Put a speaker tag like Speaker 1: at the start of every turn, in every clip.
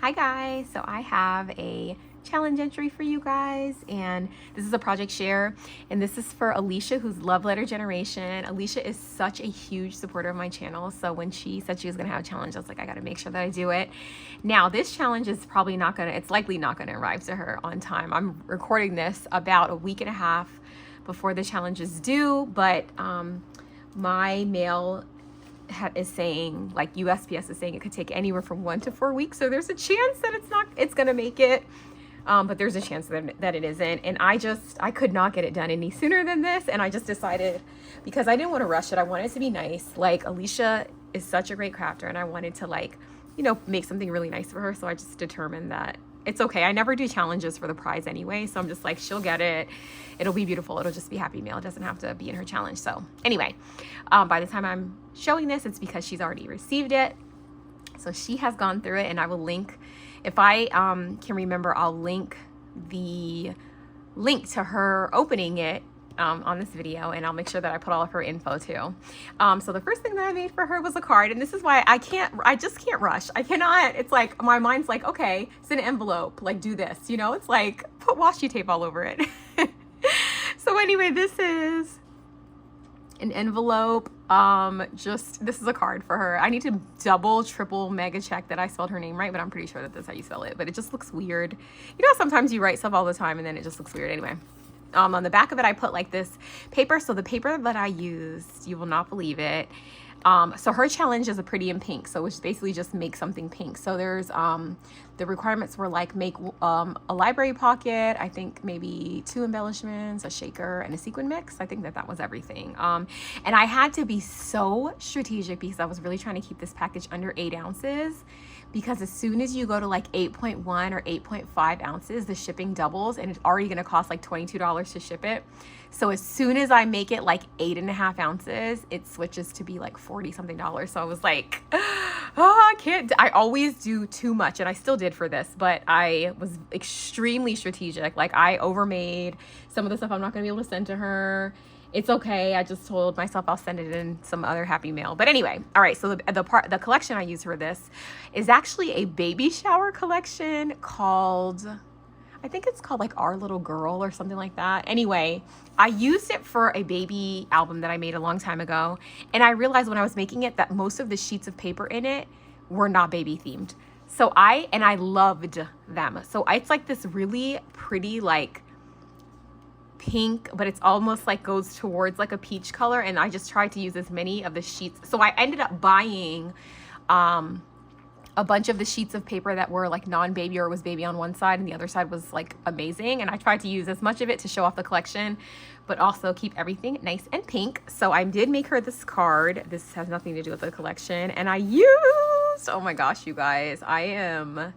Speaker 1: Hi guys, so I have a challenge entry for you guys, and this is a project share, and this is for Alisha, who's Love Letter Generation. Alisha is such a huge supporter of my channel, so when she said she was gonna have a challenge, I was like, I gotta make sure that I do it. Now this challenge is probably not gonna, it's likely not gonna arrive to her on time. I'm recording this about a week and a half before the challenge is due, but my mail is saying, like, USPS is saying it could take anywhere from 1 to 4 weeks, so there's a chance that it's gonna make it, but there's a chance that it isn't. And I could not get it done any sooner than this, and I just decided, because I didn't want to rush it, I wanted it to be nice. Like, Alisha is such a great crafter, and I wanted to, like, you know, make something really nice for her, so I just determined that it's okay. I never do challenges for the prize anyway, so I'm just like, she'll get it. It'll be beautiful. It'll just be happy mail. It doesn't have to be in her challenge. So anyway, by the time I'm showing this, it's because she's already received it. So she has gone through it, and I will link, if I can remember, I'll link the link to her opening it on this video, and I'll make sure that I put all of her info too. So the first thing that I made for her was a card, and this is why I just can't rush. I cannot, it's like, my mind's like, okay, it's an envelope, like, do this, you know, it's like, put washi tape all over it. So anyway, this is an envelope. This is a card for her. I need to double, triple, mega check that I spelled her name right, but I'm pretty sure that that's how you spell it, but it just looks weird. You know, sometimes you write stuff all the time and then it just looks weird. Anyway, on the back of it, I put like this paper. So the paper that I used, you will not believe it. So her challenge is a pretty in pink. So it's basically just make something pink. So there's, the requirements were like make a library pocket, I think maybe 2 embellishments, a shaker, and a sequin mix. I think that was everything. And I had to be so strategic because I was really trying to keep this package under 8 ounces. Because as soon as you go to like 8.1 or 8.5 ounces, the shipping doubles, and it's already going to cost like $22 to ship it. So as soon as I make it like 8.5 ounces, it switches to be like 40 something dollars. So I was like, oh, I always do too much, and I still did for this, but I was extremely strategic. Like, I overmade some of the stuff I'm not going to be able to send to her. It's okay. I just told myself I'll send it in some other happy mail. But anyway, all right. So the collection I use for this is actually a baby shower collection called, I think it's called like Our Little Girl or something like that. Anyway, I used it for a baby album that I made a long time ago. And I realized when I was making it that most of the sheets of paper in it were not baby themed. So I loved them. So it's like this really pretty, like, pink, but it's almost like goes towards like a peach color, and I just tried to use as many of the sheets. So I ended up buying a bunch of the sheets of paper that were like non-baby, or was baby on one side and the other side was like amazing, and I tried to use as much of it to show off the collection but also keep everything nice and pink. So I did make her this card. This has nothing to do with the collection, and I used, oh my gosh, you guys, I am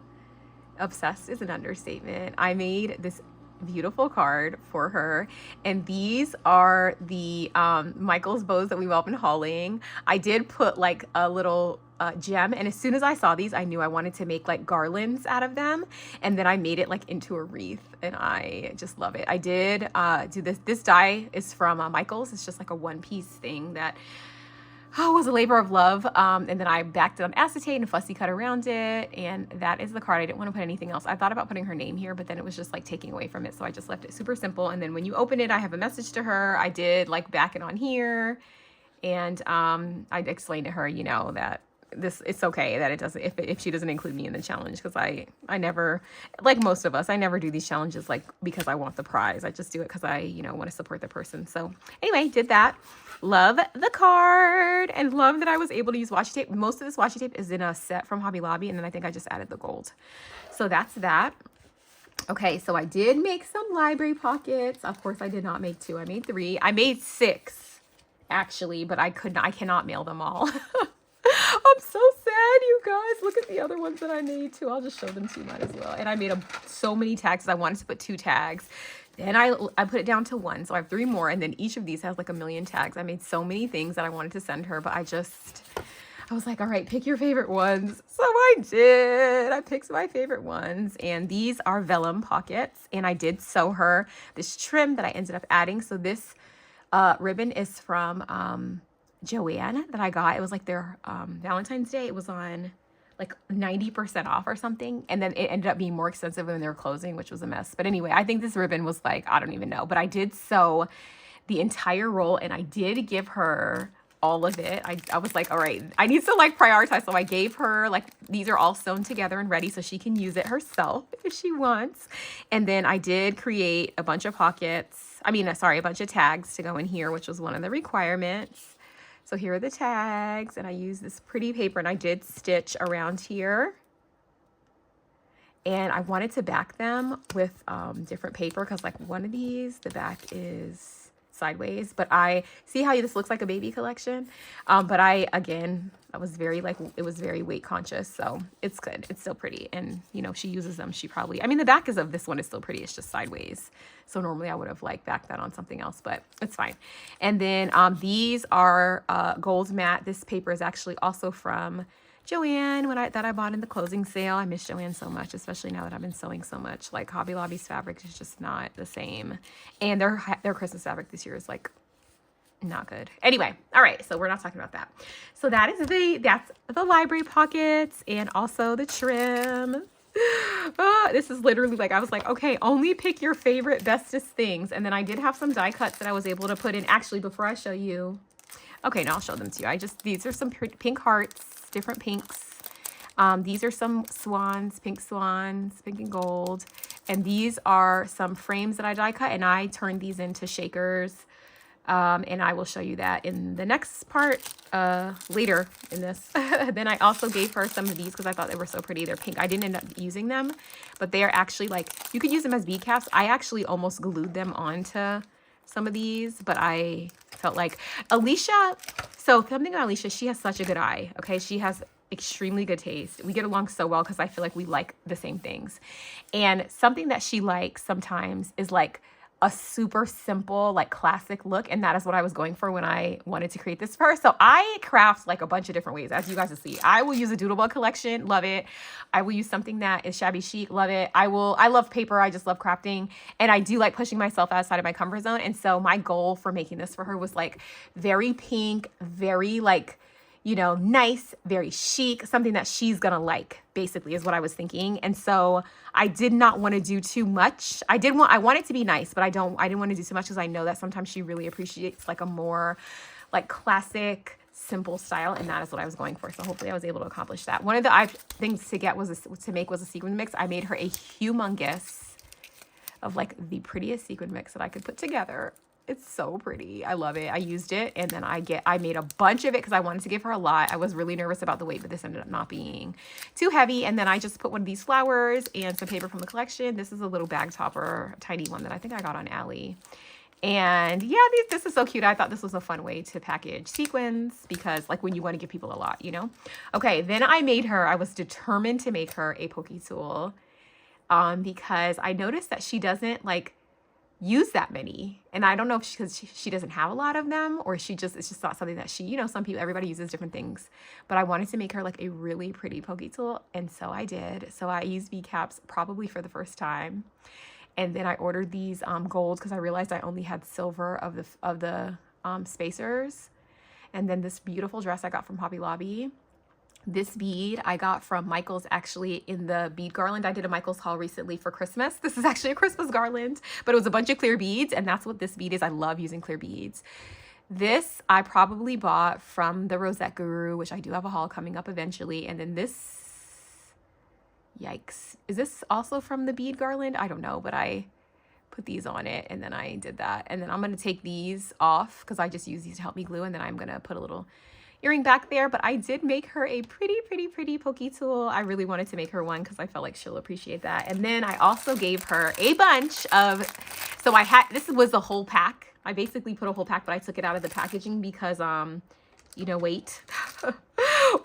Speaker 1: obsessed is an understatement. I made this beautiful card for her, and these are the Michael's bows that we've all been hauling. I did put like a little gem, and as soon as I saw these, I knew I wanted to make like garlands out of them, and then I made it like into a wreath, and I just love it. I did do this die is from Michael's. It's just like a one-piece thing that was a labor of love, and then I backed it on acetate and fussy cut around it, and that is the card. I didn't want to put anything else. I thought about putting her name here, but then it was just like taking away from it, so I just left it super simple. And then when you open it, I have a message to her. I did like back it on here, and I explained to her, you know, that it's okay that it doesn't, if she doesn't include me in the challenge, because I never, like most of us, I never do these challenges like because I want the prize. I just do it because I, you know, want to support the person. So anyway, did that. Love the card, and love that I was able to use washi tape. Most of this washi tape is in a set from Hobby Lobby, and then I think I just added the gold. So that's that. Okay, so I did make some library pockets. Of course, I did not make 2. I made 3. I made 6 actually, but I cannot mail them all. I'm so sad, you guys. Look at the other ones that I made too. I'll just show them to you, might as well. And I made so many tags. I wanted to put 2 tags. Then I put it down to 1. So I have 3 more. And then each of these has like a million tags. I made so many things that I wanted to send her, but I was like, all right, pick your favorite ones. So I did. I picked my favorite ones. And these are vellum pockets. And I did sew her this trim that I ended up adding. So this ribbon is from Joanne that I got. It was like their Valentine's Day. It was on like 90% off or something. And then it ended up being more expensive when they were closing, which was a mess. But anyway, I think this ribbon was like, I don't even know, but I did sew the entire roll and I did give her all of it. I was like, all right, I need to like prioritize. So I gave her like, these are all sewn together and ready so she can use it herself if she wants. And then I did create a bunch of pockets. I mean, sorry, a bunch of tags to go in here, which was one of the requirements. So here are the tags, and I used this pretty paper, and I did stitch around here. And I wanted to back them with different paper because like one of these, the back is sideways, but I see how this looks like a baby collection. But I was very like, it was very weight conscious. So it's good. It's still pretty. And you know, she uses them. She probably, I mean, the back of this one is still pretty. It's just sideways. So normally I would have like backed that on something else, but it's fine. And then these are gold matte. This paper is actually also from Joanne that I bought in the closing sale. I miss Joanne so much, especially now that I've been sewing so much. Like Hobby Lobby's fabric is just not the same. And their Christmas fabric this year is like not good. Anyway, all right, so we're not talking about that. So that's the library pockets and also the trim. This is literally like, I was like, okay, only pick your favorite bestest things. And then I did have some die cuts that I was able to put in. Actually, before I show you, okay, now I'll show them to you. These are some pink hearts, different pinks. These are some swans, pink and gold. And these are some frames that I die cut, and I turned these into shakers. And I will show you that in the next part later in this. Then I also gave her some of these because I thought they were so pretty. They're pink. I didn't end up using them, but they are actually like, you could use them as bead caps. I actually almost glued them onto some of these, but I felt like Alisha, so something about Alisha, she has such a good eye, okay? She has extremely good taste. We get along so well because I feel like we like the same things. And something that she likes sometimes is like a super simple, like classic look. And that is what I was going for when I wanted to create this for her. So I craft like a bunch of different ways, as you guys will see. I will use a doodlebug collection, love it. I will use something that is shabby chic, love it. I love paper, I just love crafting. And I do like pushing myself outside of my comfort zone. And so my goal for making this for her was like very pink, very like, you know, nice, very chic, something that she's gonna like, basically, is what I was thinking. And so I did not want to do too much. I want it to be nice, but I didn't want to do too much because I know that sometimes she really appreciates like a more like classic, simple style, and that is what I was going for. So hopefully I was able to accomplish that. One of the things to make was a sequin mix. I made her a humongous of like the prettiest sequin mix that I could put together. It's so pretty. I love it. I used it, and then I made a bunch of it because I wanted to give her a lot. I was really nervous about the weight, but this ended up not being too heavy. And then I just put one of these flowers and some paper from the collection. This is a little bag topper, tiny one that I think I got on Ali. And yeah, this is so cute. I thought this was a fun way to package sequins because like when you want to give people a lot, you know? Okay, then I was determined to make her a pokey tool because I noticed that she doesn't like use that many. And I don't know if because she doesn't have a lot of them, or it's just not something that she, you know, everybody uses different things. But I wanted to make her like a really pretty pokey tool, and so I did. So I used V caps probably for the first time. And then I ordered these gold because I realized I only had silver of the spacers. And then this beautiful dress I got from Hobby Lobby. This bead I got from Michael's, actually, in the bead garland. I did a Michael's haul recently for Christmas. This is actually a Christmas garland, but it was a bunch of clear beads, and that's what this bead is. I love using clear beads. This I probably bought from the Rosette Guru, which I do have a haul coming up eventually. And then this, yikes. Is this also from the bead garland? I don't know, but I put these on it, and then I did that. And then I'm going to take these off because I just use these to help me glue, and then I'm going to put a little earring back there. But I did make her a pretty pokey tool. I really wanted to make her one because I felt like she'll appreciate that. And then I also gave her a bunch of, so this was a whole pack. I basically put a whole pack, but I took it out of the packaging because, you know, weight.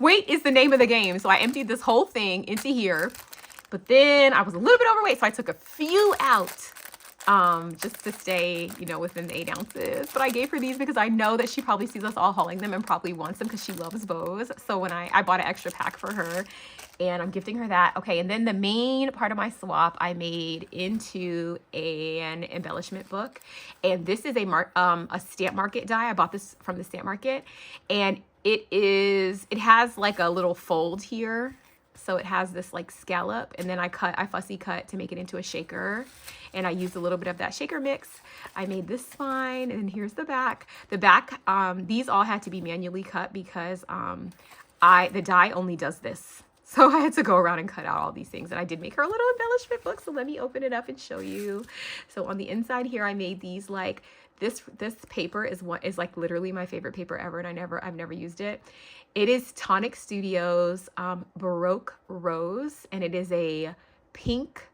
Speaker 1: Weight is the name of the game. So I emptied this whole thing into here, but then I was a little bit overweight, so I took a few out just to stay, you know, within the 8 ounces. But I gave her these because I know that she probably sees us all hauling them and probably wants them because she loves bows. So when I bought an extra pack for her, and I'm gifting her that. Okay, and then the main part of my swap I made into an embellishment book, and this is a Stamp Market die. I bought this from the Stamp Market, and it has like a little fold here So it has this like scallop, and then I fussy cut to make it into a shaker, and I used a little bit of that shaker mix. I made this spine, and then here's the back. The back, these all had to be manually cut because the die only does this. So I had to go around and cut out all these things, and I did make her a little embellishment book. So let me open it up and show you. So on the inside here, I made these like this paper is like literally my favorite paper ever, and I've never used it. It is Tonic Studios Baroque Rose, and it is a pink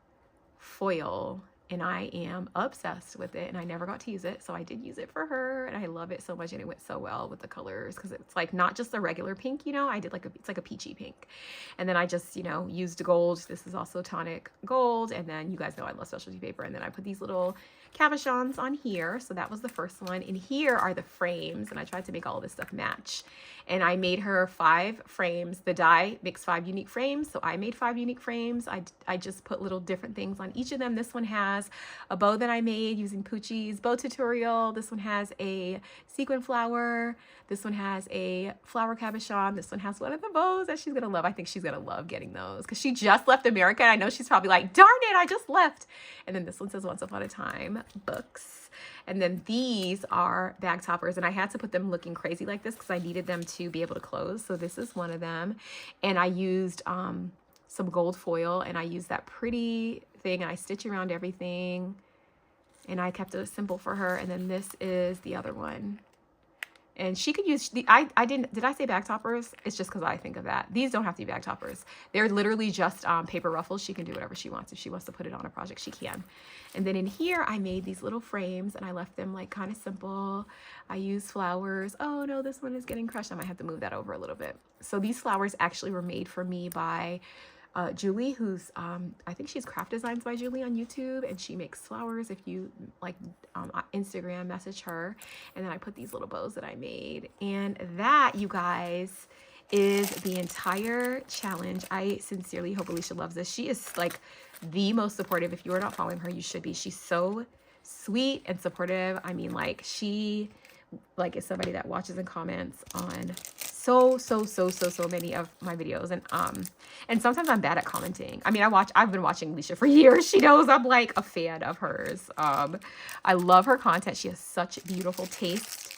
Speaker 1: foil, and I am obsessed with it, and I never got to use it, so I did use it for her, and I love it so much, and it went so well with the colors because it's like not just a regular pink, you know. I did it's like a peachy pink, and then I just, you know, used gold. This is also Tonic Gold, and then you guys know I love specialty paper, and then I put these little cabochons on here. So that was the first one, and here are the frames, and I tried to make all of this stuff match, and I made her 5 frames. The die makes 5 unique frames, so I made 5 unique frames. I just put little different things on each of them. This one has a bow that I made using Poochie's bow tutorial. This one has a sequin flower. This one has a flower cabochon. This one has one of the bows that she's gonna love. I think she's gonna love getting those because she just left America, and I know she's probably like, darn it, I just left. And then this one says Once Upon a Time Books. And then these are bag toppers, and I had to put them looking crazy like this because I needed them to be able to close. So this is one of them, and I used some gold foil, and I used that pretty thing, and I stitch around everything, and I kept it simple for her. And then this is the other one, and she could use did I say bag toppers? It's just because I think of that. These don't have to be bag toppers. They're literally just paper ruffles. She can do whatever she wants. If she wants to put it on a project, she can. And then in here, I made these little frames, and I left them like kind of simple. I used flowers. Oh no, this one is getting crushed. I might have to move that over a little bit. So these flowers actually were made for me by Julie, who's I think she's Craft Designs by Julie on YouTube, and she makes flowers. If you like Instagram, message her. And then I put these little bows that I made, and that, you guys, is the entire challenge. I sincerely hope Alisha loves this. She is like the most supportive. If you are not following her, you should be. She's so sweet and supportive. I mean, like, she like is somebody that watches and comments on so many of my videos, and sometimes I'm bad at commenting. I mean, I've been watching Alisha for years. She knows I'm like a fan of hers. I love her content. She has such beautiful taste.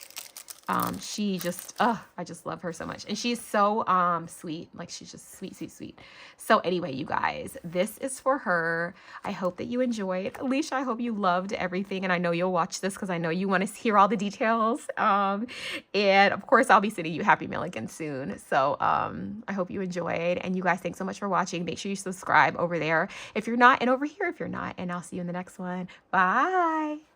Speaker 1: She just, I just love her so much. And she's so sweet. Like, she's just sweet. So anyway, you guys, this is for her. I hope that you enjoyed. Alisha, I hope you loved everything. And I know you'll watch this because I know you want to hear all the details. And of course, I'll be sending you Happy Mail again soon. So I hope you enjoyed. And you guys, thanks so much for watching. Make sure you subscribe over there if you're not, and over here if you're not. And I'll see you in the next one. Bye.